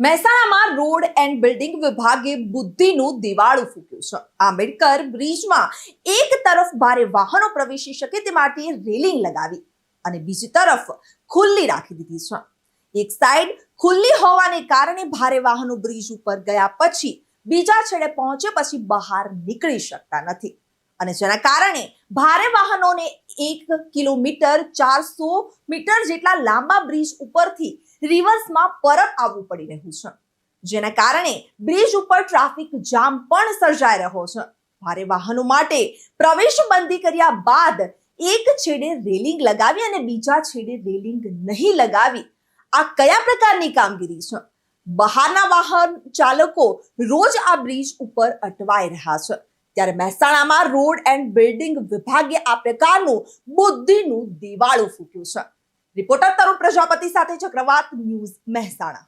મહેસાણામાં road and building વિભાગે બુદ્ધિનું દિવાળું ફૂક્યું છે। આંબેડકર બ્રિજમાં એક તરફ ભારે વાહનો પ્રવેશી શકે તે માટે રેલિંગ લગાવી અને બીજી તરફ ખુલ્લી રાખી દીધી છે। એક સાઈડ ખુલ્લી હોવાને કારણે ભારે વાહનો બ્રિજ ઉપર ગયા પછી બીજા છેડે પહોંચે પછી બહાર નીકળી શકતા નથી અને જેના કારણે ભારે વાહનોને 1 કિલોમીટર 400 મીટર જેટલા લાંબા બ્રિજ ઉપરથી રિવર્સમાં પરત આવવું પડી રહ્યું છે, જેના કારણે બ્રિજ ઉપર ટ્રાફિક જામ પણ સર્જાઈ રહ્યો છે। ભારે વાહનો માટે પ્રવેશ બંધી કર્યા બાદ એક છેડે રેલિંગ લગાવી અને બીજા છેડે રેલિંગ નહીં લગાવી આ કયા પ્રકારની કામગીરી છે? બહારના વાહન ચાલકો રોજ આ બ્રિજ ઉપર અટવાઈ રહ્યા છે, ત્યારે મહેસાણામાં રોડ એન્ડ બિલ્ડિંગ વિભાગે આ પ્રકારનું બુદ્ધિનું દિવાળું ફૂક્યું છે। રિપોર્ટર તરુણ પ્રજાપતિ સાથે ચક્રવાત ન્યૂઝ મહેસાણા।